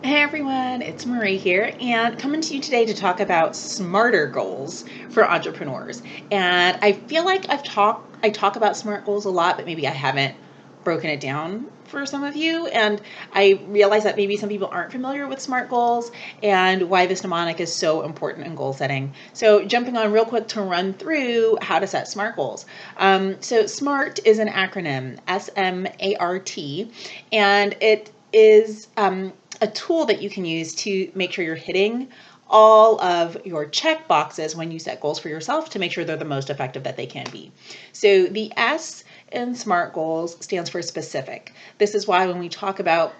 Hey everyone, it's Marie here, and coming to you today to talk about smarter goals for entrepreneurs. And I feel like I talk about SMART goals a lot, but maybe I haven't broken it down for some of you. And I realize that maybe some people aren't familiar with SMART goals and why this mnemonic is so important in goal setting. So jumping on real quick to run through how to set SMART goals. So SMART is an acronym, SMART, and it is a tool that you can use to make sure you're hitting all of your check boxes when you set goals for yourself to make sure they're the most effective that they can be. So the S in SMART goals stands for specific. This is why when we talk about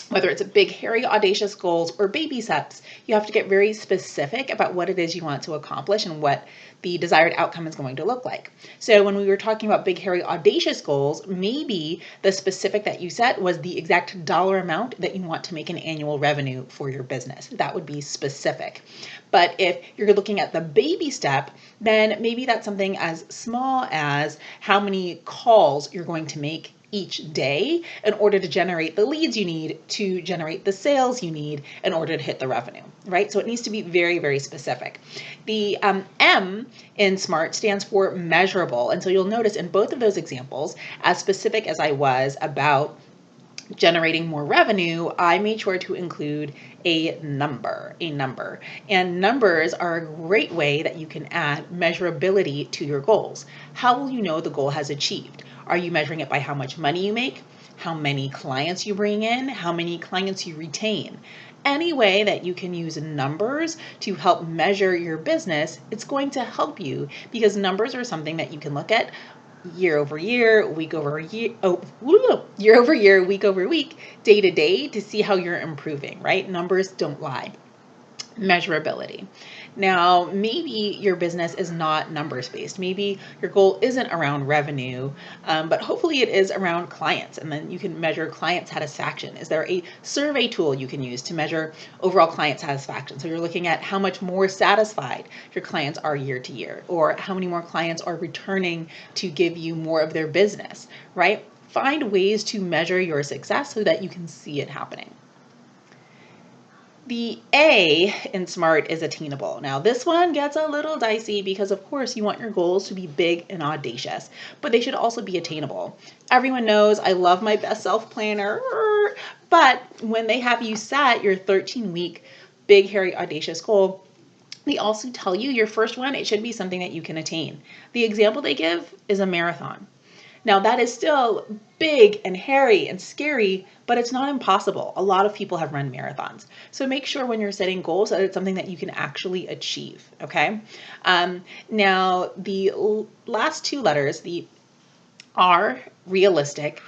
whether it's a big, hairy, audacious goals or baby steps, you have to get very specific about what it is you want to accomplish and what the desired outcome is going to look like. So when we were talking about big, hairy, audacious goals, maybe the specific that you set was the exact dollar amount that you want to make in annual revenue for your business. That would be specific. But if you're looking at the baby step, then maybe that's something as small as how many calls you're going to make each day in order to generate the leads you need to generate the sales you need in order to hit the revenue, right? So it needs to be very, very specific. The M in SMART stands for measurable. And so you'll notice in both of those examples, as specific as I was about generating more revenue, I made sure to include a number. And numbers are a great way that you can add measurability to your goals. How will you know the goal has achieved? Are you measuring it by how much money you make, how many clients you bring in, how many clients you retain? Any way that you can use numbers to help measure your business, it's going to help you because numbers are something that you can look at year over year, week over year, year over year, week over week, day to day to see how you're improving, right? Numbers don't lie. Measurability. Now, maybe your business is not numbers based. Maybe your goal isn't around revenue, but hopefully it is around clients. And then you can measure client satisfaction. Is there a survey tool you can use to measure overall client satisfaction? So you're looking at how much more satisfied your clients are year to year, or how many more clients are returning to give you more of their business, right? Find ways to measure your success so that you can see it happening. The A in SMART is attainable. Now, this one gets a little dicey because, of course, you want your goals to be big and audacious, but they should also be attainable. Everyone knows I love my best self planner, but when they have you set your 13-week big, hairy, audacious goal, they also tell you your first one, it should be something that you can attain. The example they give is a marathon. Now, that is still big and hairy and scary, but it's not impossible. A lot of people have run marathons. So make sure when you're setting goals that it's something that you can actually achieve, okay? Now, the last two letters, the R, realistic,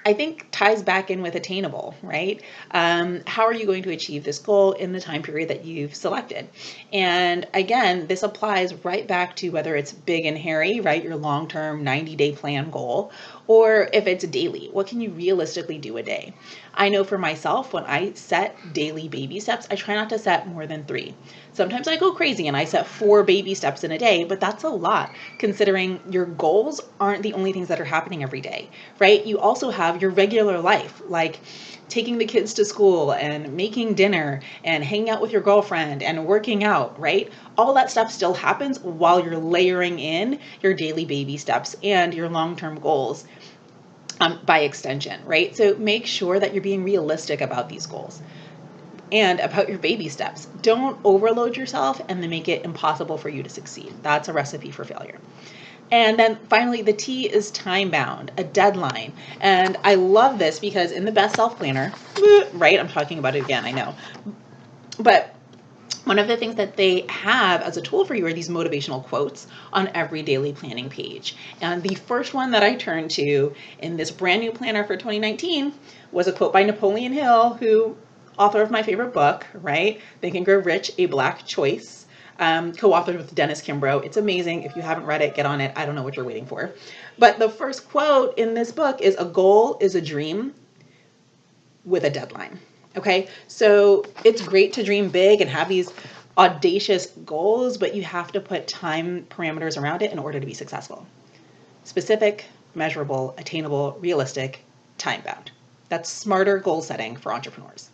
I think ties back in with attainable, right? How are you going to achieve this goal in the time period that you've selected? And again, this applies right back to whether it's big and hairy, right? Your long-term 90-day plan goal, or if it's daily, what can you realistically do a day? I know for myself, when I set daily baby steps, I try not to set more than 3. Sometimes I go crazy and I set 4 baby steps in a day, but that's a lot considering your goals aren't the only things that are happening every day, right? You also have your regular life, like taking the kids to school and making dinner and hanging out with your girlfriend and working out, right? All that stuff still happens while you're layering in your daily baby steps and your long-term goals by extension, right? So make sure that you're being realistic about these goals and about your baby steps. Don't overload yourself and then make it impossible for you to succeed. That's a recipe for failure. And then finally, the T is time bound, a deadline. And I love this because in the best self planner, right? I'm talking about it again, I know. But one of the things that they have as a tool for you are these motivational quotes on every daily planning page. And the first one that I turned to in this brand new planner for 2019 was a quote by Napoleon Hill, who author of my favorite book, right? Think and Grow Rich, A Black Choice, co-authored with Dennis Kimbro. It's amazing. If you haven't read it, get on it. I don't know what you're waiting for. But the first quote in this book is, a goal is a dream with a deadline. Okay, so it's great to dream big and have these audacious goals, but you have to put time parameters around it in order to be successful. Specific, measurable, attainable, realistic, time bound. That's smarter goal setting for entrepreneurs.